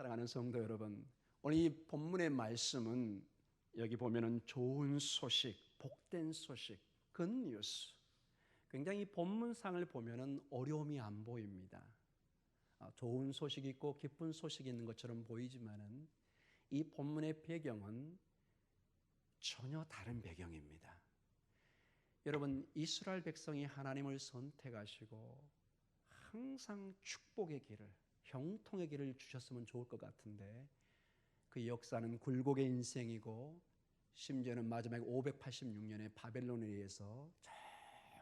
사랑하는 성도 여러분, 오늘 이 본문의 말씀은 여기 보면은 좋은 소식, 복된 소식, 굿뉴스. 굉장히 본문상을 보면은 어려움이 안 보입니다. 좋은 소식이 있고 기쁜 소식이 있는 것처럼 보이지만은 이 본문의 배경은 전혀 다른 배경입니다. 여러분, 이스라엘 백성이 하나님을 선택하시고 항상 축복의 길을, 형통의 길을 주셨으면 좋을 것 같은데 그 역사는 굴곡의 인생이고 심지어는 마지막에 586년에 바벨론에 의해서 저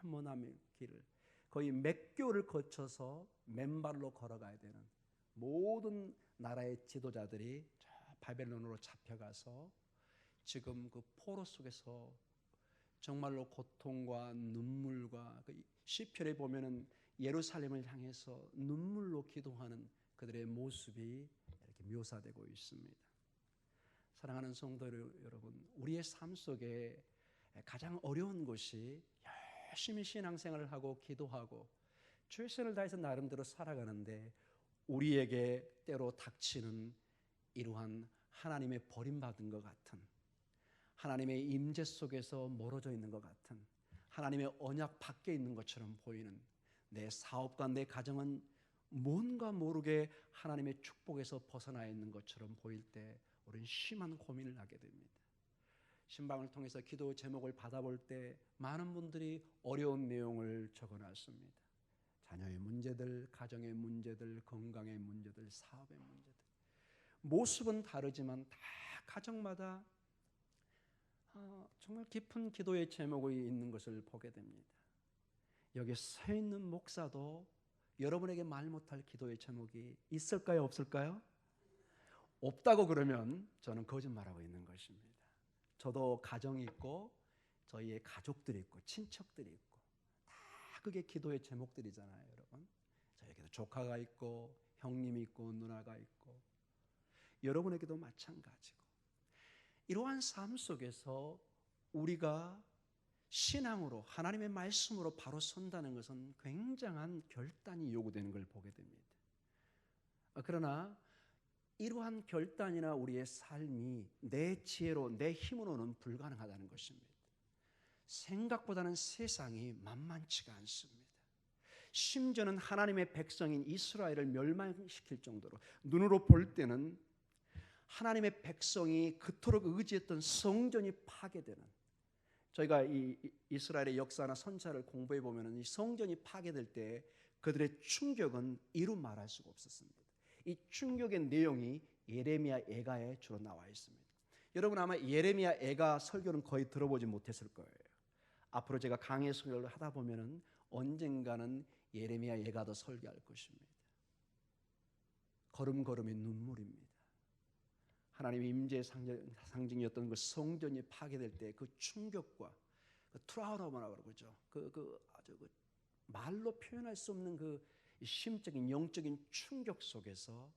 머나먼 길을 거의 몇 개월을 거쳐서 맨발로 걸어가야 되는 모든 나라의 지도자들이 저 바벨론으로 잡혀가서 지금 그 포로 속에서 정말로 고통과 눈물과 그 시편에 보면은 예루살렘을 향해서 눈물로 기도하는 그들의 모습이 이렇게 묘사되고 있습니다. 사랑하는 성도 여러분, 우리의 삶 속에 가장 어려운 것이 열심히 신앙생활을 하고 기도하고 최선을 다해서 나름대로 살아가는데 우리에게 때로 닥치는 이러한 하나님의 버림받은 것 같은, 하나님의 임재 속에서 멀어져 있는 것 같은, 하나님의 언약 밖에 있는 것처럼 보이는 내 사업과 내 가정은 뭔가 모르게 하나님의 축복에서 벗어나 있는 것처럼 보일 때 우리는 심한 고민을 하게 됩니다. 신방을 통해서 기도 제목을 받아볼 때 많은 분들이 어려운 내용을 적어놨습니다. 자녀의 문제들, 가정의 문제들, 건강의 문제들, 사업의 문제들. 모습은 다르지만 다 가정마다 정말 깊은 기도의 제목이 있는 것을 보게 됩니다. 여기 서 있는 목사도 여러분에게 말 못할 기도의 제목이 있을까요? 없을까요? 없다고 그러면 저는 거짓말하고 있는 것입니다. 저도 가정이 있고 저희의 가족들이 있고 친척들이 있고 다 그게 기도의 제목들이잖아요, 여러분. 저에게도 조카가 있고 형님이 있고 누나가 있고 여러분에게도 마찬가지고 이러한 삶 속에서 우리가 신앙으로 하나님의 말씀으로 바로 선다는 것은 굉장한 결단이 요구되는 걸 보게 됩니다. 그러나 이러한 결단이나 우리의 삶이 내 지혜로 내 힘으로는 불가능하다는 것입니다. 생각보다는 세상이 만만치가 않습니다. 심지어는 하나님의 백성인 이스라엘을 멸망시킬 정도로 눈으로 볼 때는 하나님의 백성이 그토록 의지했던 성전이 파괴되는, 저희가 이 이스라엘의 역사나 선사를 공부해 보면 이 성전이 파괴될 때 그들의 충격은 이루 말할 수가 없었습니다. 이 충격의 내용이 예레미야 애가에 주로 나와 있습니다. 여러분 아마 예레미야 애가 설교는 거의 들어보지 못했을 거예요. 앞으로 제가 강의 설교를 하다 보면은 언젠가는 예레미야 애가도 설교할 것입니다. 걸음걸음이 눈물입니다. 하나님의 임재의 상징이었던 그 성전이 파괴될 때 그 충격과 그 트라우마라고 그러죠. 아주 말로 표현할 수 없는 그 심적인 영적인 충격 속에서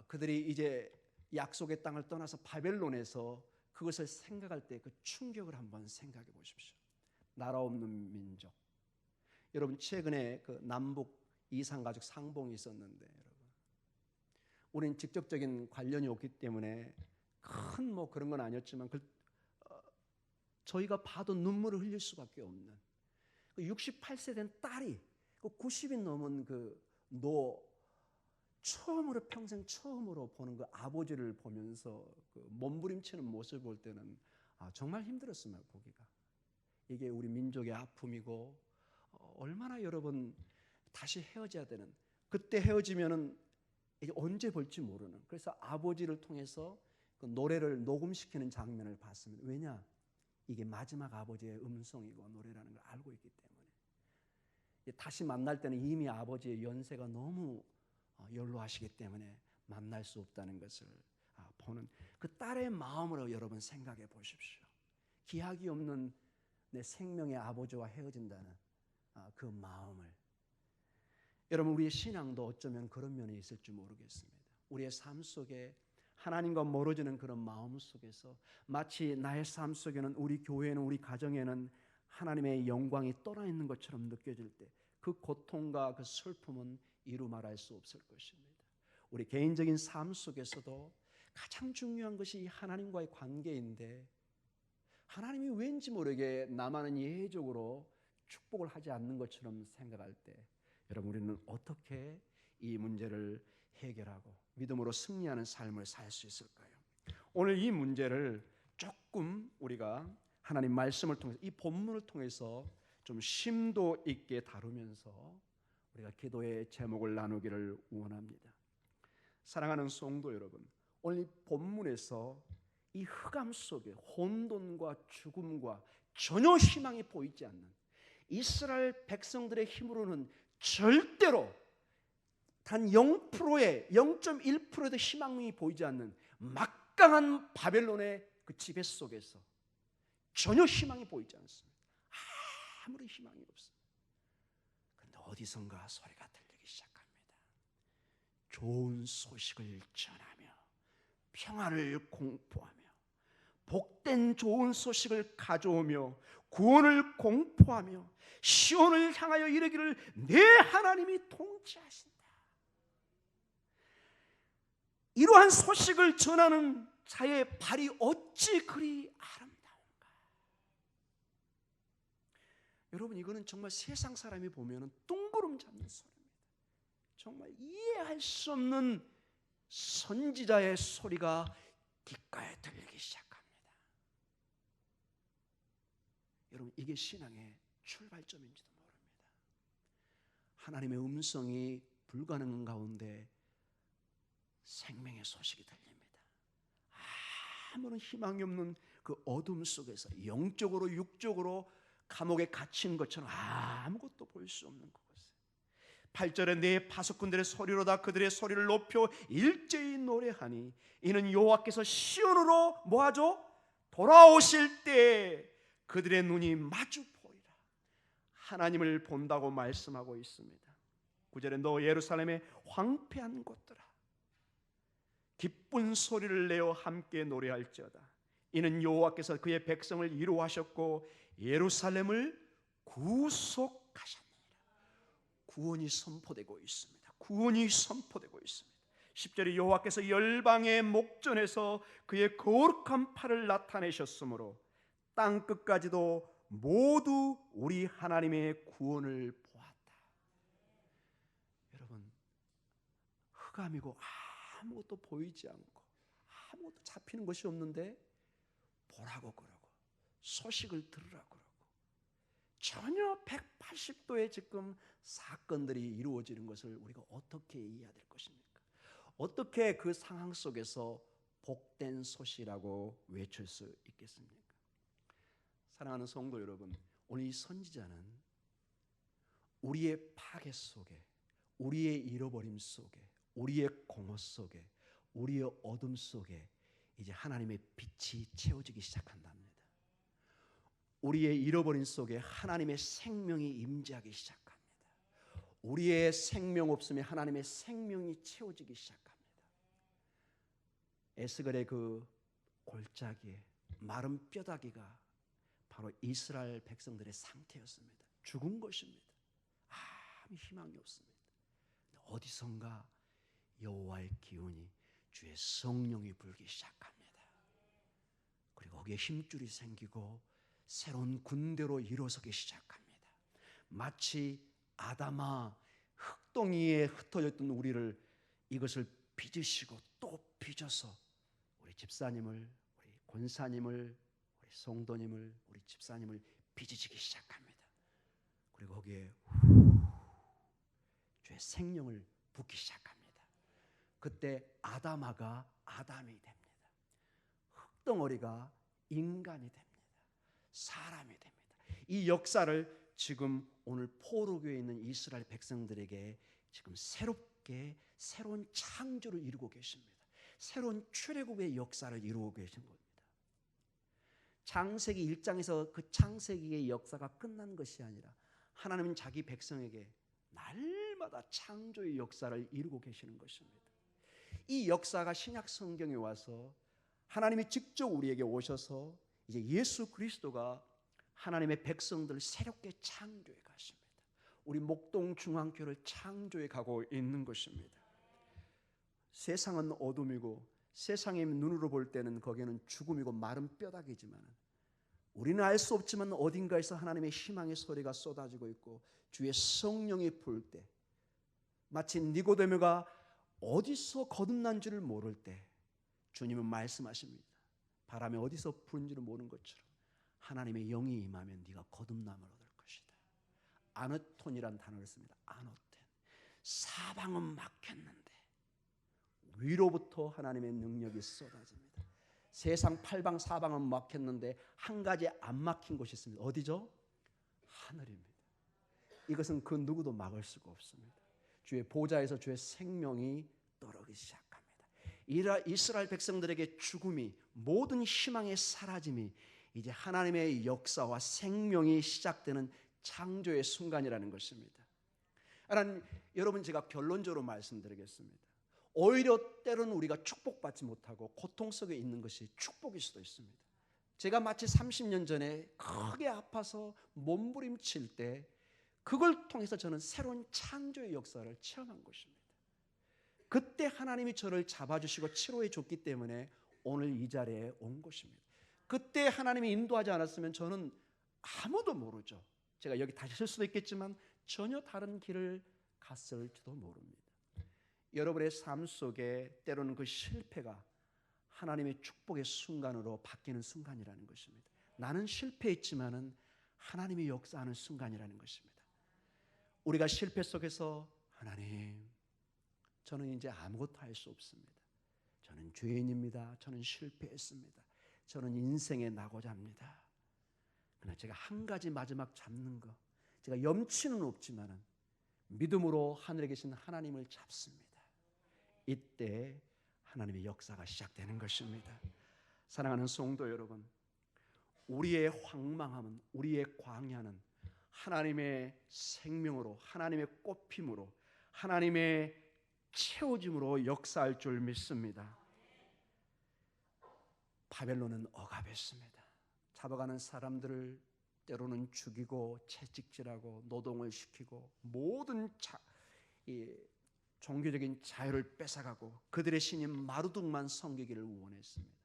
그들이 이제 약속의 땅을 떠나서 바벨론에서 그것을 생각할 때 그 충격을 한번 생각해 보십시오. 나라 없는 민족. 여러분 최근에 그 남북 이산가족 상봉이 있었는데 여러분 우리는 직접적인 관련이 없기 때문에 큰 뭐 그런 건 아니었지만 저희가 봐도 눈물을 흘릴 수밖에 없는 68세 된 딸이 90이 넘은 처음으로 평생 처음으로 보는 그 아버지를 보면서 그 몸부림치는 모습을 볼 때는 정말 힘들었습니다. 보기가. 이게 우리 민족의 아픔이고 얼마나 여러분 다시 헤어져야 되는, 그때 헤어지면은 이게 언제 볼지 모르는, 그래서 아버지를 통해서 그 노래를 녹음시키는 장면을 봤습니다. 왜냐? 이게 마지막 아버지의 음성이고 노래라는 걸 알고 있기 때문에 다시 만날 때는 이미 아버지의 연세가 너무 연로하시기 때문에 만날 수 없다는 것을 보는 그 딸의 마음으로 여러분 생각해 보십시오. 기약이 없는 내 생명의 아버지와 헤어진다는 그 마음을. 여러분 우리의 신앙도 어쩌면 그런 면이 있을지 모르겠습니다. 우리의 삶 속에 하나님과 멀어지는 그런 마음 속에서 마치 나의 삶 속에는 우리 교회는 우리 가정에는 하나님의 영광이 떠나 있는 것처럼 느껴질 때 그 고통과 그 슬픔은 이루 말할 수 없을 것입니다. 우리 개인적인 삶 속에서도 가장 중요한 것이 하나님과의 관계인데 하나님이 왠지 모르게 나만은 예외적으로 축복을 하지 않는 것처럼 생각할 때 여러분 우리는 어떻게 이 문제를 해결하고 믿음으로 승리하는 삶을 살 수 있을까요? 오늘 이 문제를 조금 우리가 하나님 말씀을 통해서 이 본문을 통해서 좀 심도 있게 다루면서 우리가 기도의 제목을 나누기를 원합니다. 사랑하는 성도 여러분, 오늘 이 본문에서 이 흑암 속에 혼돈과 죽음과 전혀 희망이 보이지 않는 이스라엘 백성들의 힘으로는 절대로 단 0%의 0.1%도 희망이 보이지 않는 막강한 바벨론의 그 지배 속에서 전혀 희망이 보이지 않습니다. 아무리 희망이 없습니다. 그런데 어디선가 소리가 들리기 시작합니다. 좋은 소식을 전하며 평화를 공포하며 복된 좋은 소식을 가져오며 구원을 공포하며 시온을 향하여 이르기를 내 하나님이 통치하신다. 이러한 소식을 전하는 자의 발이 어찌 그리 아름다운가. 여러분 이거는 정말 세상 사람이 보면 뜬구름 잡는 소리입니다. 정말 이해할 수 없는 선지자의 소리가 귓가에 들리기 시작합니다. 여러분 이게 신앙의 출발점인지도 모릅니다. 하나님의 음성이 불가능한 가운데 생명의 소식이 들립니다. 아무런 희망이 없는 그 어둠 속에서 영적으로 육적으로 감옥에 갇힌 것처럼 아무것도 볼 수 없는 그곳에 8절에 내 파수꾼들의 소리로다 그들의 소리를 높여 일제히 노래하니 이는 여호와께서 시온으로 뭐하죠? 돌아오실 때 그들의 눈이 마주 보이라. 하나님을 본다고 말씀하고 있습니다. 9절에 너 예루살렘의 황폐한 곳들아 기쁜 소리를 내어 함께 노래할지어다. 이는 여호와께서 그의 백성을 이루하셨고 예루살렘을 구속하셨느니라. 구원이 선포되고 있습니다. 구원이 선포되고 있습니다. 10절에 여호와께서 열방의 목전에서 그의 거룩한 팔을 나타내셨으므로 땅 끝까지도 모두 우리 하나님의 구원을 보았다. 여러분 흑암이고 아무것도 보이지 않고 아무것도 잡히는 것이 없는데 보라고 그러고 소식을 들으라고 그러고 전혀 180도의 지금 사건들이 이루어지는 것을 우리가 어떻게 이해해야 될 것입니까? 어떻게 그 상황 속에서 복된 소식이라고 외칠 수 있겠습니까? 사랑하는 성도 여러분, 오늘 이 선지자는 우리의 파괴 속에 우리의 잃어버림 속에 우리의 공허 속에 우리의 어둠 속에 이제 하나님의 빛이 채워지기 시작한답니다. 우리의 잃어버림 속에 하나님의 생명이 임재하기 시작합니다. 우리의 생명 없음에 하나님의 생명이 채워지기 시작합니다. 에스겔의 그 골짜기에 마른 뼈다귀가 바로 이스라엘 백성들의 상태였습니다. 죽은 것입니다. 아무 희망이 없습니다. 어디선가 여호와의 기운이 주의 성령이 불기 시작합니다. 그리고 거기에 힘줄이 생기고 새로운 군대로 일어서기 시작합니다. 마치 아담아 흙동이에 흩어져 있던 우리를 이것을 빚으시고 또 빚어서 우리 집사님을 우리 권사님을 우리 성도님을 우리 집사님을 빚으시기 시작합니다. 그리고 거기에 주의 생명을 붓기 시작합니다. 그때 아담아가 아담이 됩니다. 흙덩어리가 인간이 됩니다. 사람이 됩니다. 이 역사를 지금 오늘 포로교에 있는 이스라엘 백성들에게 지금 새롭게 새로운 창조를 이루고 계십니다. 새로운 출애굽의 역사를 이루고 계신 겁니다. 창세기 1장에서 그 창세기의 역사가 끝난 것이 아니라 하나님은 자기 백성에게 날마다 창조의 역사를 이루고 계시는 것입니다. 이 역사가 신약 성경에 와서 하나님이 직접 우리에게 오셔서 이제 예수 그리스도가 하나님의 백성들을 새롭게 창조해 가십니다. 우리 목동 중앙교회를 창조해 가고 있는 것입니다. 세상은 어둠이고 세상의 눈으로 볼 때는 거기에는 죽음이고 마른 뼈다귀지만 우리는 알 수 없지만 어딘가에서 하나님의 희망의 소리가 쏟아지고 있고 주의 성령이 불 때 마치 니고데모가 어디서 거듭난 줄을 모를 때 주님은 말씀하십니다. 바람이 어디서 부는지를 모르는 것처럼 하나님의 영이 임하면 네가 거듭남을 얻을 것이다. 아너톤이란 단어를 씁니다. 아너텐. 사방은 막혔는데 위로부터 하나님의 능력이 쏟아집니다. 세상 팔방 사방은 막혔는데 한 가지 안 막힌 곳이 있습니다. 어디죠? 하늘입니다. 이것은 그 누구도 막을 수가 없습니다. 주의 보좌에서 주의 생명이 떨어지기 시작합니다. 이스라엘 백성들에게 죽음이 모든 희망의 사라짐이 이제 하나님의 역사와 생명이 시작되는 창조의 순간이라는 것입니다. 여러분 제가 결론적으로 말씀드리겠습니다. 오히려 때로는 우리가 축복받지 못하고 고통 속에 있는 것이 축복일 수도 있습니다. 제가 마치 30년 전에 크게 아파서 몸부림칠 때 그걸 통해서 저는 새로운 창조의 역사를 체험한 것입니다. 그때 하나님이 저를 잡아주시고 치료해 줬기 때문에 오늘 이 자리에 온 것입니다. 그때 하나님이 인도하지 않았으면 저는 아무도 모르죠. 제가 여기 다시 설 수도 있겠지만 전혀 다른 길을 갔을지도 모릅니다. 여러분의 삶 속에 때로는 그 실패가 하나님의 축복의 순간으로 바뀌는 순간이라는 것입니다. 나는 실패했지만은 하나님이 역사하는 순간이라는 것입니다. 우리가 실패 속에서 하나님, 저는 이제 아무것도 할 수 없습니다. 저는 죄인입니다. 저는 실패했습니다. 저는 인생의 낙오자입니다. 그러나 제가 한 가지 마지막 잡는 거, 제가 염치는 없지만은 믿음으로 하늘에 계신 하나님을 잡습니다. 이때 하나님의 역사가 시작되는 것입니다. 사랑하는 성도 여러분, 우리의 황망함은, 우리의 광야는 하나님의 생명으로, 하나님의 꽃핌으로, 하나님의 채워짐으로 역사할 줄 믿습니다. 바벨론은 억압했습니다. 잡아가는 사람들을 때로는 죽이고 채찍질하고 노동을 시키고 모든 종교적인 자유를 뺏어가고 그들의 신인 마루둑만 섬기기를 원했습니다.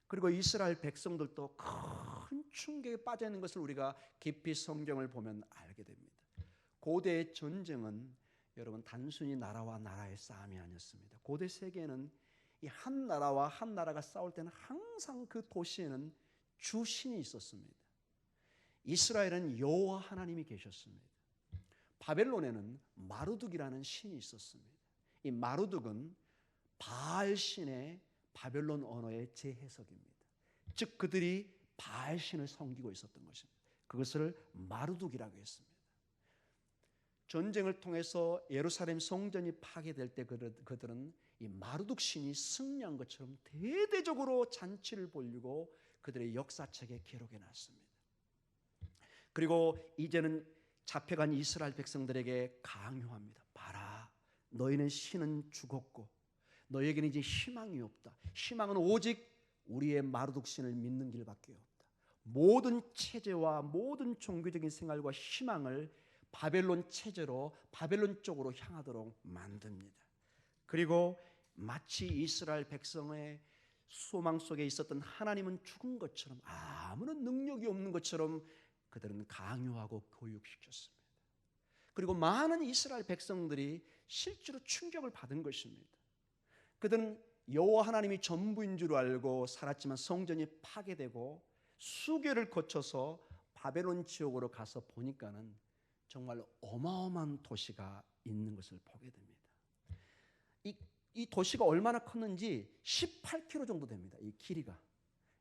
그리고 이스라엘 백성들도 큰 충격에 빠져 있는 것을 우리가 깊이 성경을 보면 알게 됩니다. 고대의 전쟁은 여러분 단순히 나라와 나라의 싸움이 아니었습니다. 고대 세계에는 이 한 나라와 한 나라가 싸울 때는 항상 그 도시에는 주신이 있었습니다. 이스라엘은 여호와 하나님이 계셨습니다. 바벨론에는 마루둑이라는 신이 있었습니다. 이 마루둑은 바알 신의 바벨론 언어의 재해석입니다. 즉 그들이 바알 신을 섬기고 있었던 것입니다. 그것을 마루둑이라고 했습니다. 전쟁을 통해서 예루살렘 성전이 파괴될 때 그들은 이 마루둑 신이 승리한 것처럼 대대적으로 잔치를 벌이고 그들의 역사책에 기록해 놨습니다. 그리고 이제는 잡혀간 이스라엘 백성들에게 강요합니다. 봐라, 너희는 신은 죽었고 너희에게는 이제 희망이 없다. 희망은 오직 우리의 마루둑 신을 믿는 길밖에 없다. 모든 체제와 모든 종교적인 생활과 희망을 바벨론 체제로 바벨론 쪽으로 향하도록 만듭니다. 그리고 마치 이스라엘 백성의 소망 속에 있었던 하나님은 죽은 것처럼 아무런 능력이 없는 것처럼 그들은 강요하고 교육시켰습니다. 그리고 많은 이스라엘 백성들이 실제로 충격을 받은 것입니다. 그들은 여호와 하나님이 전부인 줄 알고 살았지만 성전이 파괴되고 수개를 거쳐서 바벨론 지역으로 가서 보니까는 정말 어마어마한 도시가 있는 것을 보게 됩니다. 이 도시가 얼마나 컸는지 18km 정도 됩니다. 이 길이가.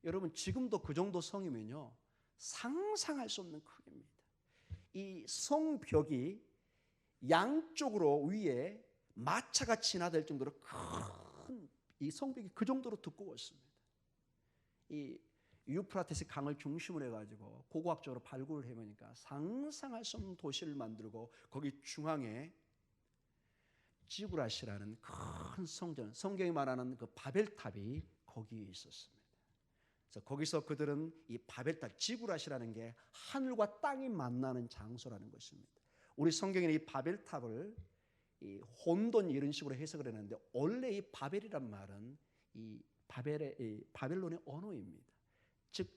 여러분 지금도 그 정도 성이면요 상상할 수 없는 크기입니다. 이 성벽이 양쪽으로 위에 마차가 지나들 정도로 큰 이 성벽이 그 정도로 두꺼웠습니다. 이 유프라테스 강을 중심으로 해가지고 고고학적으로 발굴을 해보니까 상상할 수 없는 도시를 만들고 거기 중앙에 지구라시라는 큰 성전, 성경이 말하는 그 바벨탑이 거기에 있었습니다. 그래서 거기서 그들은 이 바벨탑, 지구라시라는 게 하늘과 땅이 만나는 장소라는 것입니다. 우리 성경에는 이 바벨탑을 이 혼돈 이런 식으로 해석을 했는데 원래 이 바벨이란 말은 이 바벨론의 언어입니다. 즉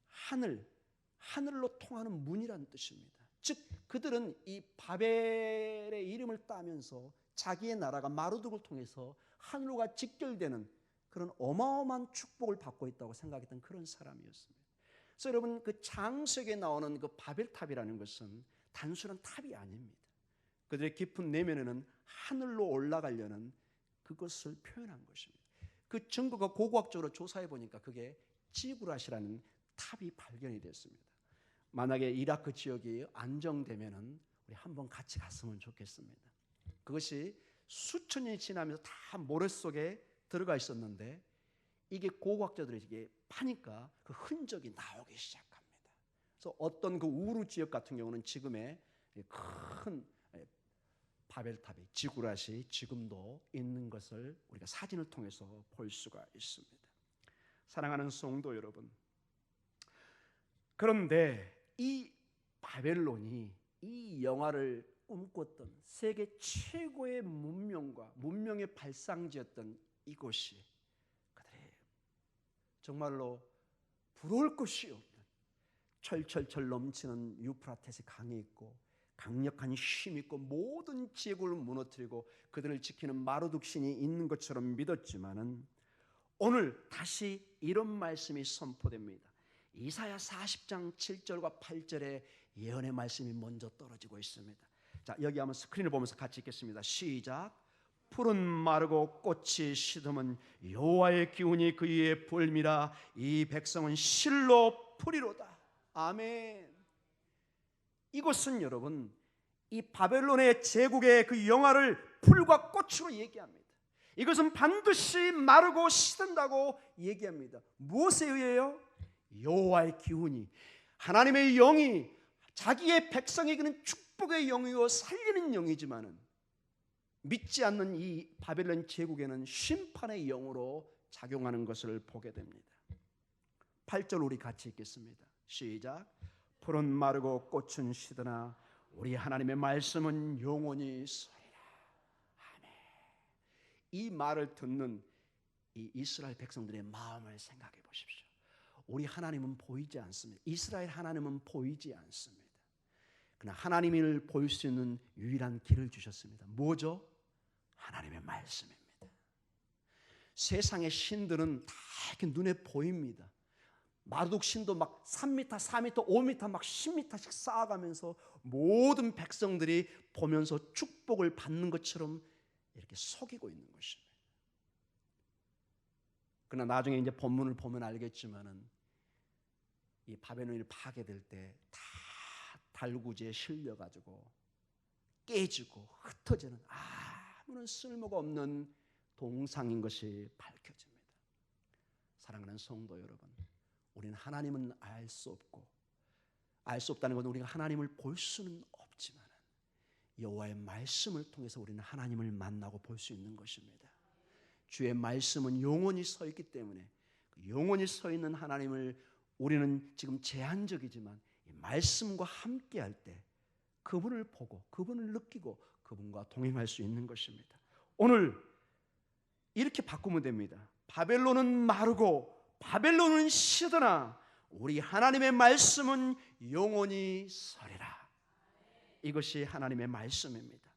하늘로 통하는 문이라는 뜻입니다. 즉 그들은 이 바벨의 이름을 따면서 자기의 나라가 마르둑을 통해서 하늘과 직결되는 그런 어마어마한 축복을 받고 있다고 생각했던 그런 사람이었습니다. 그래서 여러분 그 창세기에 나오는 그 바벨탑이라는 것은 단순한 탑이 아닙니다. 그들의 깊은 내면에는 하늘로 올라가려는 그것을 표현한 것입니다. 그 증거가 고고학적으로 조사해 보니까 그게 지구랏이라는 탑이 발견이 됐습니다. 만약에 이라크 지역이 안정되면은 우리 한번 같이 갔으면 좋겠습니다. 그것이 수천 년이 지나면서 다 모래 속에 들어가 있었는데 이게 고고학자들이 이게 파니까 그 흔적이 나오기 시작합니다. 그래서 어떤 그 우루 지역 같은 경우는 지금의 큰 바벨탑이 지구랏이 지금도 있는 것을 우리가 사진을 통해서 볼 수가 있습니다. 사랑하는 성도 여러분, 그런데 이 바벨론이 이 영화를 꿈꿨던 세계 최고의 문명의 발상지였던 이곳이 그들의 정말로 부러울 것이 없는 철철철 넘치는 유프라테스 강이 있고 강력한 힘이 있고 모든 제국을 무너뜨리고 그들을 지키는 마르둑 신이 있는 것처럼 믿었지만은 오늘 다시 이런 말씀이 선포됩니다. 이사야 40장 7절과 8절에 예언의 말씀이 먼저 떨어지고 있습니다. 자, 여기 한번 스크린을 보면서 같이 읽겠습니다. 시작. 푸른 마르고 꽃이 시듬은 여호와의 기운이 그 위에 불미라. 이 백성은 실로 풀이로다. 아멘. 이것은 여러분 이 바벨론의 제국의 그 영화를 풀과 꽃으로 얘기합니다. 이것은 반드시 마르고 시든다고 얘기합니다. 무엇에 의해요? 여호와의 기운이, 하나님의 영이 자기의 백성에게는 축복의 영이요 살리는 영이지만은 믿지 않는 이 바벨론 제국에는 심판의 영으로 작용하는 것을 보게 됩니다. 8절 우리 같이 읽겠습니다. 시작. 풀은 마르고 꽃은 시드나 우리 하나님의 말씀은 영원히 서리라. 아멘. 이 말을 듣는 이 이스라엘 백성들의 마음을 생각해 보십시오. 우리 하나님은 보이지 않습니다. 이스라엘 하나님은 보이지 않습니다. 그러나 하나님을 볼 수 있는 유일한 길을 주셨습니다. 뭐죠? 하나님의 말씀입니다. 세상의 신들은 다 이렇게 눈에 보입니다. 마르둑 신도 막 3m, 4m, 5m 막 10m씩 쌓아가면서 모든 백성들이 보면서 축복을 받는 것처럼 이렇게 속이고 있는 것입니다. 그러나 나중에 이제 본문을 보면 알겠지만은 이 바벨론이 파괴될 때 다 달구지에 실려가지고 깨지고 흩어지는 아무런 쓸모가 없는 동상인 것이 밝혀집니다. 사랑하는 성도 여러분, 우리는 하나님은 알 수 없다는 것은 우리가 하나님을 볼 수는 없지만 여호와의 말씀을 통해서 우리는 하나님을 만나고 볼 수 있는 것입니다. 주의 말씀은 영원히 서 있기 때문에 영원히 서 있는 하나님을 우리는 지금 제한적이지만 이 말씀과 함께할 때 그분을 보고 그분을 느끼고 그분과 동행할 수 있는 것입니다. 오늘 이렇게 바꾸면 됩니다. 바벨론은 마르고 바벨론은 시드나 우리 하나님의 말씀은 영원히 서리라. 이것이 하나님의 말씀입니다.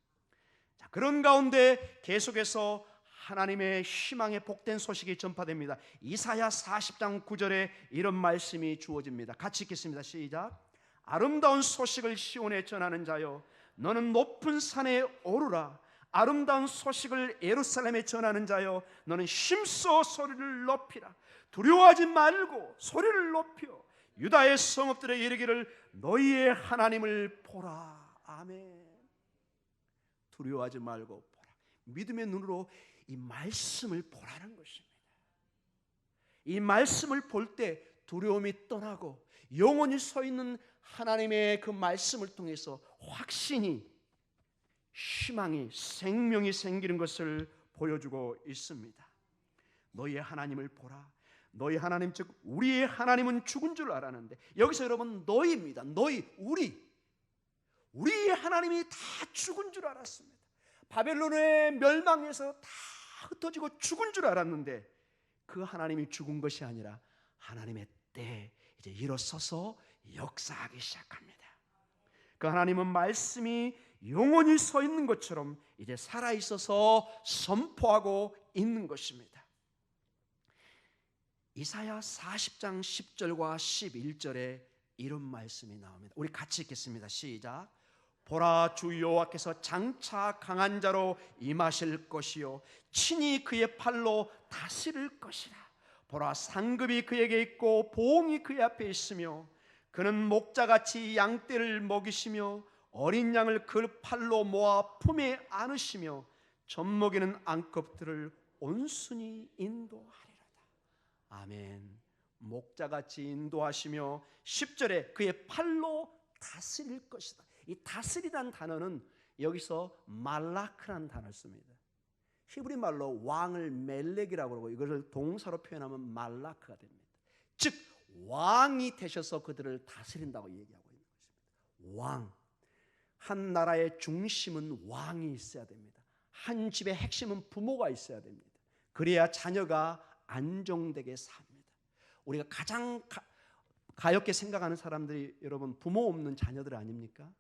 자, 그런 가운데 계속해서 하나님의 희망의 복된 소식이 전파됩니다. 이사야 40장 9절에 이런 말씀이 주어집니다. 같이 읽겠습니다. 시작. 아름다운 소식을 시온에 전하는 자여 너는 높은 산에 오르라. 아름다운 소식을 예루살렘에 전하는 자여 너는 힘써 소리를 높이라. 두려워하지 말고 소리를 높여 유다의 성읍들에 이르기를 너희의 하나님을 보라. 아멘. 두려워하지 말고 보라. 믿음의 눈으로 이 말씀을 보라는 것입니다. 이 말씀을 볼 때 두려움이 떠나고 영원히 서 있는 하나님의 그 말씀을 통해서 확신이, 희망이, 생명이 생기는 것을 보여주고 있습니다. 너희의 하나님을 보라. 너희 하나님 즉 우리의 하나님은 죽은 줄 알았는데 여기서 여러분 너희입니다. 너희, 우리의 하나님이 다 죽은 줄 알았습니다. 바벨론의 멸망에서 다 흩어지고 죽은 줄 알았는데 그 하나님이 죽은 것이 아니라 하나님의 때에 이제 일어서서 역사하기 시작합니다. 그 하나님은 말씀이 영원히 서 있는 것처럼 이제 살아 있어서 선포하고 있는 것입니다. 이사야 40장 10절과 11절에 이런 말씀이 나옵니다. 우리 같이 읽겠습니다. 시작. 보라, 주 여호와께서 장차 강한 자로 임하실 것이요 친히 그의 팔로 다스릴 것이라. 보라, 상급이 그에게 있고 보응이 그의 앞에 있으며 그는 목자같이 양떼를 먹이시며 어린 양을 그 팔로 모아 품에 안으시며 젖먹이는 암컷들을 온순히 인도하리로다. 아멘. 목자같이 인도하시며 10절에 그의 팔로 다스릴 것이다. 이 다스리라는 단어는 여기서 말라크라는 단어를 씁니다. 히브리 말로 왕을 멜렉이라고 그러고 이것을 동사로 표현하면 말라크가 됩니다. 즉 왕이 되셔서 그들을 다스린다고 얘기하고 있는 것입니다. 왕. 한 나라의 중심은 왕이 있어야 됩니다. 한 집의 핵심은 부모가 있어야 됩니다. 그래야 자녀가 안정되게 삽니다. 우리가 가장 가엾게 생각하는 사람들이 여러분 부모 없는 자녀들 아닙니까?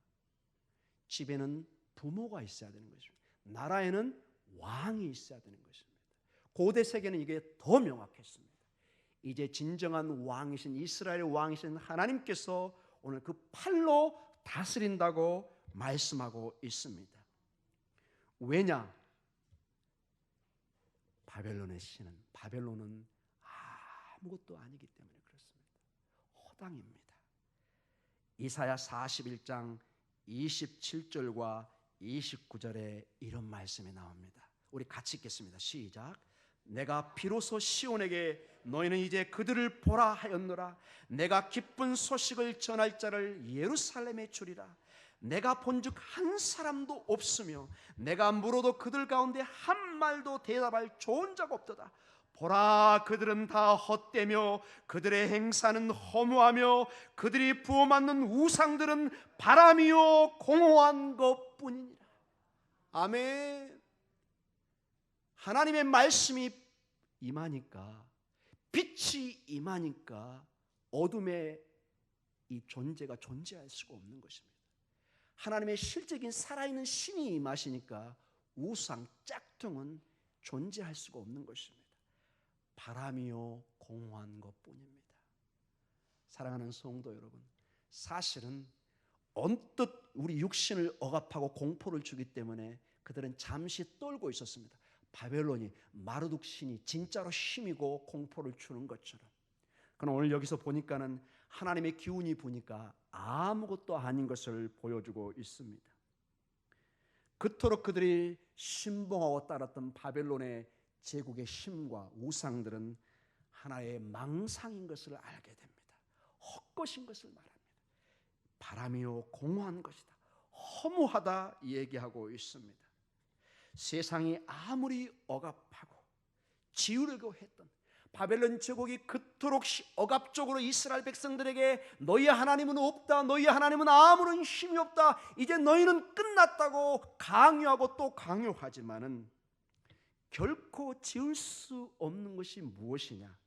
집에는 부모가 있어야 되는 것입니다. 나라에는 왕이 있어야 되는 것입니다. 고대 세계는 이게 더 명확했습니다. 이제 진정한 왕이신 이스라엘 왕이신 하나님께서 오늘 그 팔로 다스린다고 말씀하고 있습니다. 왜냐? 바벨론의 신은 바벨론은 아무것도 아니기 때문에 그렇습니다. 허당입니다. 이사야 41장 27절과 29절에 이런 말씀이 나옵니다. 우리 같이 읽겠습니다. 시작. 내가 비로소 시온에게 너희는 이제 그들을 보라 하였노라. 내가 기쁜 소식을 전할 자를 예루살렘에 주리라. 내가 본즉 한 사람도 없으며 내가 물어도 그들 가운데 한 말도 대답할 좋은 자가 없도다. 보라, 그들은 다 헛되며 그들의 행사는 허무하며 그들이 부어맞는 우상들은 바람이요 공허한 것뿐이니라. 아멘. 하나님의 말씀이 임하니까, 빛이 임하니까 어둠의 이 존재가 존재할 수가 없는 것입니다. 하나님의 실적인 살아있는 신이 임하시니까 우상, 짝퉁은 존재할 수가 없는 것입니다. 바람이요 공허한 것뿐입니다. 사랑하는 성도 여러분, 사실은 언뜻 우리 육신을 억압하고 공포를 주기 때문에 그들은 잠시 떨고 있었습니다. 바벨론이 마르둑 신이 진짜로 힘이고 공포를 주는 것처럼. 그러나 오늘 여기서 보니까는 하나님의 기운이 부니까 아무것도 아닌 것을 보여주고 있습니다. 그토록 그들이 신봉하고 따랐던 바벨론의 제국의 힘과 우상들은 하나의 망상인 것을 알게 됩니다. 헛것인 것을 말합니다. 바람이요 공허한 것이다, 허무하다 얘기하고 있습니다. 세상이 아무리 억압하고 지우려고 했던 바벨론 제국이 그토록 억압적으로 이스라엘 백성들에게 너희 하나님은 없다, 너희 하나님은 아무런 힘이 없다, 이제 너희는 끝났다고 강요하고 또 강요하지만은 결코 지울 수 없는 것이 무엇이냐?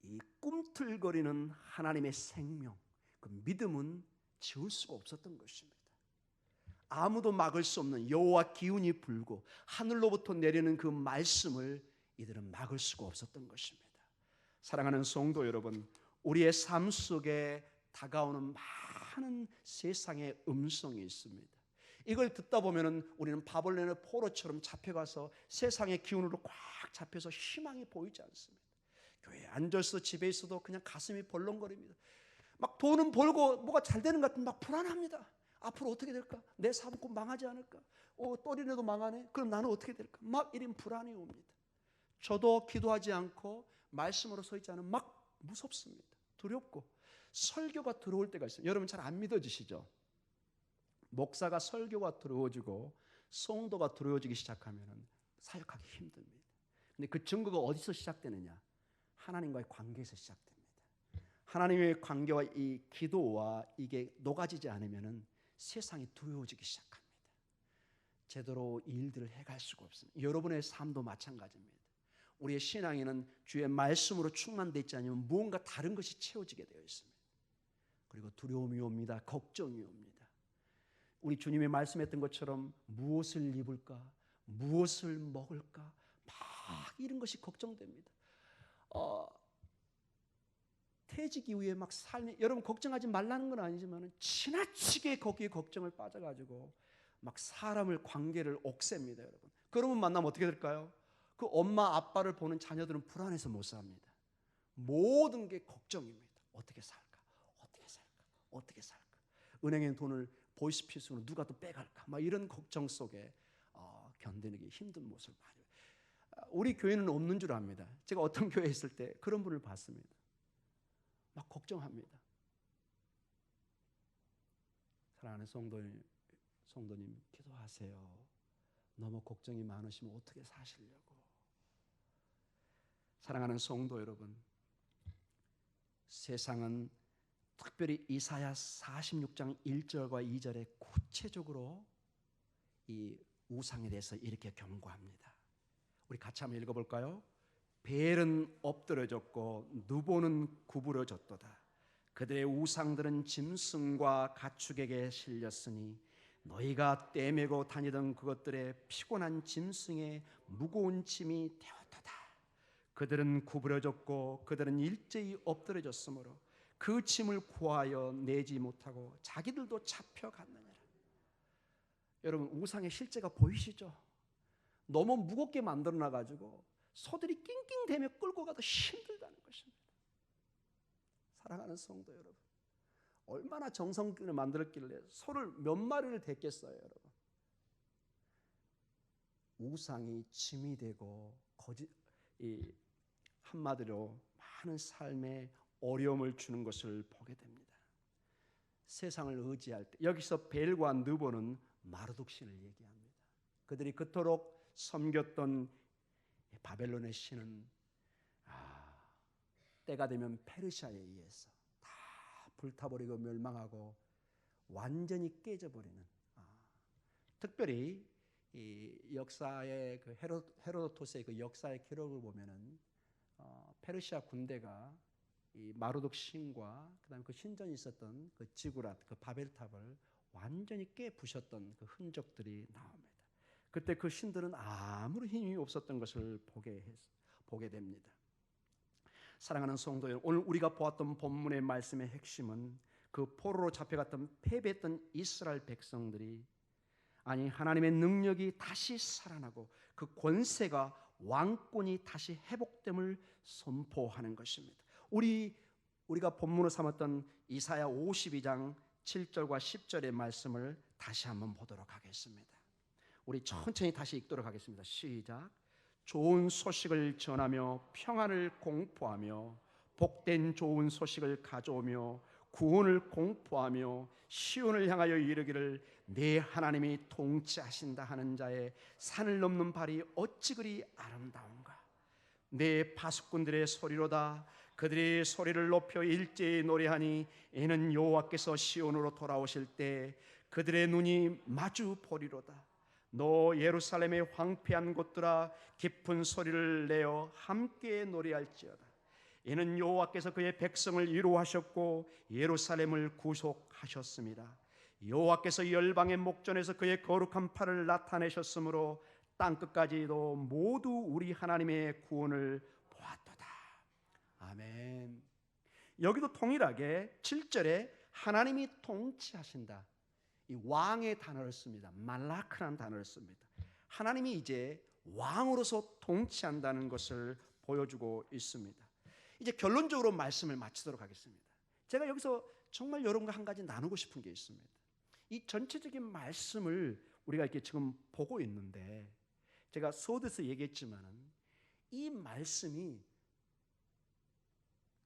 이 꿈틀거리는 하나님의 생명, 그 믿음은 지울 수가 없었던 것입니다. 아무도 막을 수 없는 여호와 기운이 불고 하늘로부터 내리는 그 말씀을 이들은 막을 수가 없었던 것입니다. 사랑하는 성도 여러분, 우리의 삶 속에 다가오는 많은 세상의 음성이 있습니다. 이걸 듣다 보면은 우리는 바벨론의 포로처럼 잡혀가서 세상의 기운으로 꽉 잡혀서 희망이 보이지 않습니다. 교회에 앉아서 집에 있어도 그냥 가슴이 벌렁거립니다. 막 돈은 벌고 뭐가 잘 되는 것 같으면 막 불안합니다. 앞으로 어떻게 될까? 내 사업은 망하지 않을까? 또리네도 망하네? 그럼 나는 어떻게 될까? 막 이런 불안이 옵니다. 저도 기도하지 않고 말씀으로 서 있지 않으면 막 무섭습니다. 두렵고 설교가 들어올 때가 있어요. 여러분 잘 안 믿어지시죠? 목사가 설교가 들어오지고 성도가 들어오기 시작하면 사역하기 힘듭니다. 근데 그 증거가 어디서 시작되느냐? 하나님과의 관계에서 시작됩니다. 하나님의 관계와 이 기도와 이게 녹아지지 않으면 세상이 두려워지기 시작합니다. 제대로 일들을 해갈 수가 없습니다. 여러분의 삶도 마찬가지입니다. 우리의 신앙에는 주의 말씀으로 충만되어 있지 않으면 무언가 다른 것이 채워지게 되어 있습니다. 그리고 두려움이 옵니다. 걱정이 옵니다. 우리 주님이 말씀했던 것처럼 무엇을 입을까? 무엇을 먹을까? 막 이런 것이 걱정됩니다. 퇴직 이후에 막 삶이, 여러분 걱정하지 말라는 건 아니지만 지나치게 거기에 걱정을 빠져가지고 막 사람을, 관계를 옥셉니다. 여러분, 그러면 만나면 어떻게 될까요? 그 엄마 아빠를 보는 자녀들은 불안해서 못 삽니다. 모든 게 걱정입니다. 어떻게 살까? 어떻게 살까? 어떻게 살까? 은행에 돈을 보이스피스로 누가 또 빼갈까? 막 이런 걱정 속에 견디는 게 힘든 모습을 많이. 우리 교회는 없는 줄 압니다. 제가 어떤 교회에 있을 때 그런 분을 봤습니다. 막 걱정합니다. 사랑하는 성도님 기도하세요. 너무 걱정이 많으시면 어떻게 사시려고. 사랑하는 성도 여러분, 세상은 특별히 이사야 46장 1절과 2절에 구체적으로 이 우상에 대해서 이렇게 경고합니다. 우리 같이 한번 읽어볼까요? 벨은 엎드려졌고 누보는 구부러졌도다. 그들의 우상들은 짐승과 가축에게 실렸으니 너희가 떼매고 다니던 그것들의 피곤한 짐승의 무거운 짐이 되었도다. 그들은 구부러졌고 그들은 일제히 엎드려졌으므로 그 짐을 구하여 내지 못하고 자기들도 잡혀갔느니라. 여러분, 우상의 실제가 보이시죠? 너무 무겁게 만들어놔가지고 소들이 낑낑대며 끌고 가도 힘들다는 것입니다. 사랑하는 성도 여러분, 얼마나 정성을 만들었길래 소를 몇 마리를 댔겠어요, 여러분. 우상이 짐이 되고 한마디로 많은 삶에 어려움을 주는 것을 보게 됩니다. 세상을 의지할 때, 여기서 벨과 느보는 마르둑 신을 얘기합니다. 그들이 그토록 섬겼던 바벨론의 신은 때가 되면 페르시아에 의해서 다 불타버리고 멸망하고 완전히 깨져버리는, 특별히 이 역사의 그 헤로도토스의 그 역사의 기록을 보면은 페르시아 군대가 이 마르둑 신과 그다음에 그 신전이 있었던 그 지구랏, 그 바벨탑을 완전히 깨부셨던 그 흔적들이 나옵니다. 그때 그 신들은 아무런 힘이 없었던 것을 보게 됩니다. 사랑하는 성도 여러분, 오늘 우리가 보았던 본문의 말씀의 핵심은 그 포로로 잡혀갔던 패배했던 이스라엘 백성들이, 아니 하나님의 능력이 다시 살아나고 그 권세가, 왕권이 다시 회복됨을 선포하는 것입니다. 우리가 본문으로 삼았던 이사야 52장 7절과 10절의 말씀을 다시 한번 보도록 하겠습니다. 우리 천천히 다시 읽도록 하겠습니다. 시작. 좋은 소식을 전하며 평안을 공포하며 복된 좋은 소식을 가져오며 구원을 공포하며 시온을 향하여 이르기를 내 하나님이 통치하신다 하는 자의 산을 넘는 발이 어찌 그리 아름다운가. 내 파수꾼들의 소리로다. 그들이 소리를 높여 일제히 노래하니 이는 여호와께서 시온으로 돌아오실 때 그들의 눈이 마주 보리로다. 너 예루살렘의 황폐한 곳들아 깊은 소리를 내어 함께 노래할지어다. 이는 여호와께서 그의 백성을 위로하셨고 예루살렘을 구속하셨습니다. 여호와께서 열방의 목전에서 그의 거룩한 팔을 나타내셨으므로 땅끝까지도 모두 우리 하나님의 구원을 보았도다. 아멘. 여기도 동일하게 7절에 하나님이 통치하신다, 이 왕의 단어를 씁니다. 말라크라는 단어를 씁니다. 하나님이 이제 왕으로서 통치한다는 것을 보여주고 있습니다. 이제 결론적으로 말씀을 마치도록 하겠습니다. 제가 여기서 정말 여러분과 한 가지 나누고 싶은 게 있습니다. 이 전체적인 말씀을 우리가 이렇게 지금 보고 있는데, 제가 서두에서 얘기했지만은 이 말씀이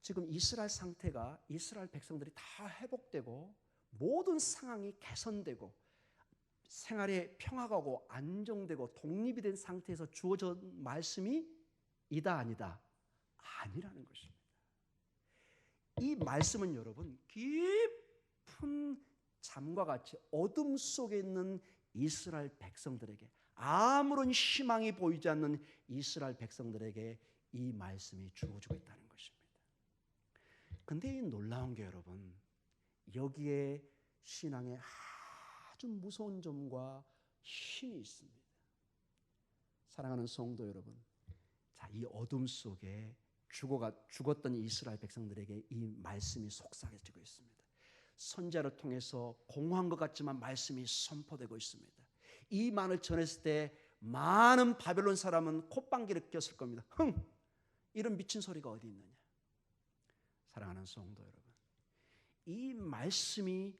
지금 이스라엘 상태가, 이스라엘 백성들이 다 회복되고 모든 상황이 개선되고 생활에 평화가 오고 안정되고 독립이 된 상태에서 주어진 말씀이 이다 아니다? 아니라는 것입니다. 이 말씀은 여러분 깊은 잠과 같이 어둠 속에 있는 이스라엘 백성들에게, 아무런 희망이 보이지 않는 이스라엘 백성들에게 이 말씀이 주어지고 있다는 것입니다. 근데 이 놀라운 게 여러분, 여기에 신앙의 아주 무서운 점과 힘이 있습니다. 사랑하는 성도 여러분, 자, 이 어둠 속에 죽었던 이스라엘 백성들에게 이 말씀이 속삭여지고 있습니다. 선지자를 통해서 공허한 것 같지만 말씀이 선포되고 있습니다. 이 말을 전했을 때 많은 바벨론 사람은 콧방귀를 꼈을 겁니다. 이런 미친 소리가 어디 있느냐. 사랑하는 성도 여러분, 이 말씀이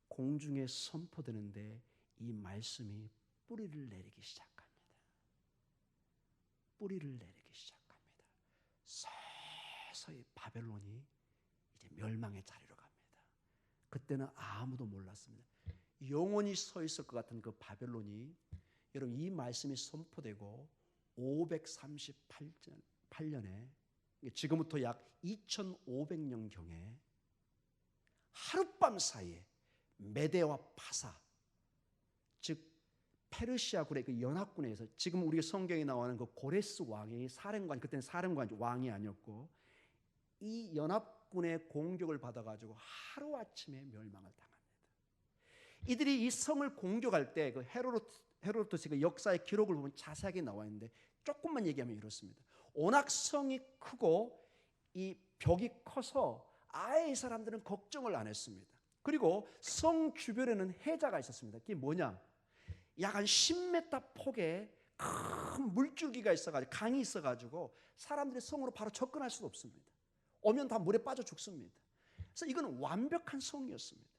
공중에 선포되는데 이 말씀이 뿌리를 내리기 시작합니다. 뿌리를 내리기 시작합니다. 서서히 바벨론이 이제 멸망의 자리로 갑니다. 그때는 아무도 몰랐습니다. 영원히 서 있을 것 같은 그 바벨론이, 여러분, 이 말씀이 선포되고 538년에, 지금부터 약 2500년경에 하룻밤 사이에 메대와 파사, 즉 페르시아군의 그 연합군에서, 지금 우리가 성경에 나오는 그 고레스 왕이 사령관, 그때는 사령관 왕이 아니었고, 이 연합군의 공격을 받아가지고 하루아침에 멸망을 당합니다. 이들이 이 성을 공격할 때 그 헤로도토스 그 역사의 기록을 보면 자세하게 나와 있는데, 조금만 얘기하면 이렇습니다. 워낙 성이 크고 이 벽이 커서 아예 이 사람들은 걱정을 안 했습니다. 그리고 성 주변에는 해자가 있었습니다. 그게 뭐냐? 약 한 10m 폭의 큰 물줄기가 있어가지고, 강이 있어가지고 사람들이 성으로 바로 접근할 수가 없습니다. 오면 다 물에 빠져 죽습니다. 그래서 이건 완벽한 성이었습니다.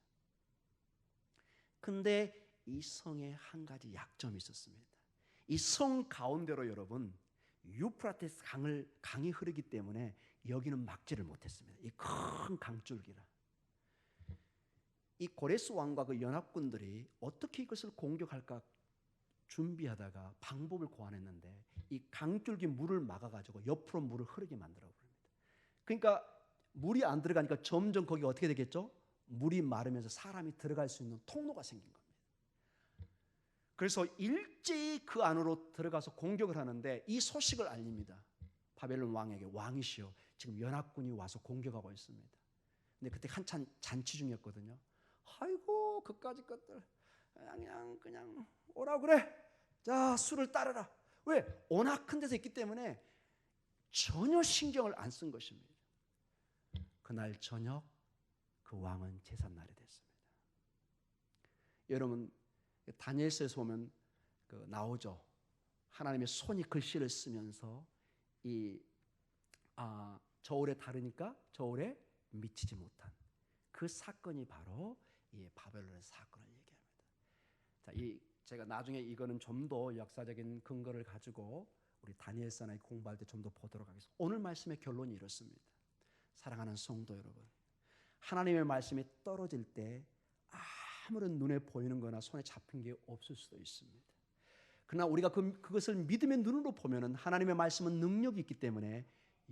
근데 이 성에 한 가지 약점이 있었습니다. 이 성 가운데로 여러분, 유프라테스 강이 흐르기 때문에 여기는 막지를 못했습니다. 이 큰 강줄기라. 이 고레스 왕과 그 연합군들이 어떻게 이것을 공격할까 준비하다가 방법을 고안했는데, 이 강줄기 물을 막아가지고 옆으로 물을 흐르게 만들어 버립니다. 그러니까 물이 안 들어가니까 점점 거기 어떻게 되겠죠? 물이 마르면서 사람이 들어갈 수 있는 통로가 생긴 겁니다. 그래서 일제히 그 안으로 들어가서 공격을 하는데, 이 소식을 알립니다. 바벨론 왕에게, 왕이시여, 지금 연합군이 와서 공격하고 있습니다. 근데 그때 한참 잔치 중이었거든요. 아이고, 그까짓 것들 그냥 오라고 그래. 자, 술을 따르라. 왜? 워낙 큰 데서 있기 때문에 전혀 신경을 안 쓴 것입니다. 그날 저녁 그 왕은 제삿날이 됐습니다. 여러분, 다니엘서에서 보면 나오죠. 하나님의 손이 글씨를 쓰면서 저울에 다르니까 저울에 미치지 못한 그 사건이 바로 이 바벨론의 사건을 얘기합니다. 자, 제가 나중에 이거는 좀 더 역사적인 근거를 가지고 우리 다니엘서나 공부할 때 좀 더 보도록 하겠습니다. 오늘 말씀의 결론이 이렇습니다. 사랑하는 성도 여러분, 하나님의 말씀이 떨어질 때 아무런 눈에 보이는 거나 손에 잡힌 게 없을 수도 있습니다. 그러나 우리가 그것을 믿음의 눈으로 보면은 하나님의 말씀은 능력이 있기 때문에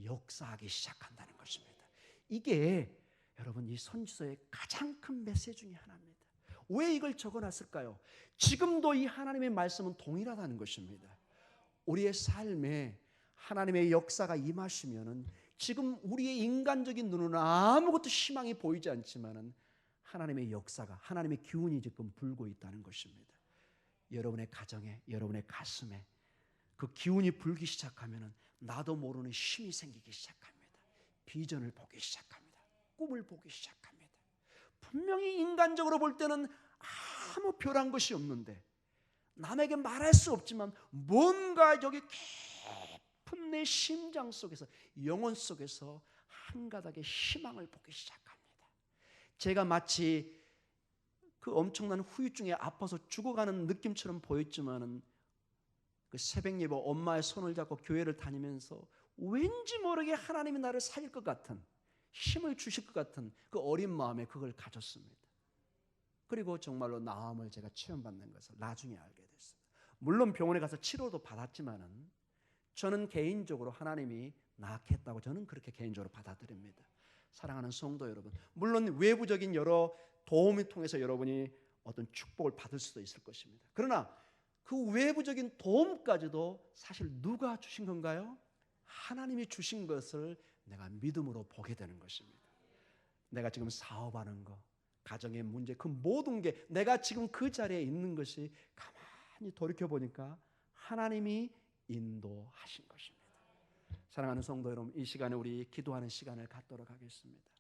역사하기 시작한다는 것입니다. 이게 여러분, 이 선지서의 가장 큰 메시지 중에 하나입니다. 왜 이걸 적어놨을까요? 지금도 이 하나님의 말씀은 동일하다는 것입니다. 우리의 삶에 하나님의 역사가 임하시면은, 지금 우리의 인간적인 눈은 아무것도 희망이 보이지 않지만은 하나님의 역사가, 하나님의 기운이 지금 불고 있다는 것입니다. 여러분의 가정에, 여러분의 가슴에 그 기운이 불기 시작하면은 나도 모르는 힘이 생기기 시작합니다. 비전을 보기 시작합니다. 꿈을 보기 시작합니다. 분명히 인간적으로 볼 때는 아무 별한 것이 없는데, 남에게 말할 수 없지만 뭔가 여기 깊은 내 심장 속에서, 영혼 속에서 한 가닥의 희망을 보기 시작합니다. 제가 마치 그 엄청난 후유증에 아파서 죽어가는 느낌처럼 보였지만은, 그 새벽 예배 엄마의 손을 잡고 교회를 다니면서 왠지 모르게 하나님이 나를 살릴 것 같은, 힘을 주실 것 같은 그 어린 마음에 그걸 가졌습니다. 그리고 정말로 나음을 제가 체험받는 것을 나중에 알게 됐습니다. 물론 병원에 가서 치료도 받았지만은 저는 개인적으로 하나님이 낫겠다고 저는 그렇게 개인적으로 받아들입니다. 사랑하는 성도 여러분, 물론 외부적인 여러 도움을 통해서 여러분이 어떤 축복을 받을 수도 있을 것입니다. 그러나 그 외부적인 도움까지도 사실 누가 주신 건가요? 하나님이 주신 것을 내가 믿음으로 보게 되는 것입니다. 내가 지금 사업하는 거, 가정의 문제, 그 모든 게 내가 지금 그 자리에 있는 것이 가만히 돌이켜보니까 하나님이 인도하신 것입니다. 사랑하는 성도 여러분, 이 시간에 우리 기도하는 시간을 갖도록 하겠습니다.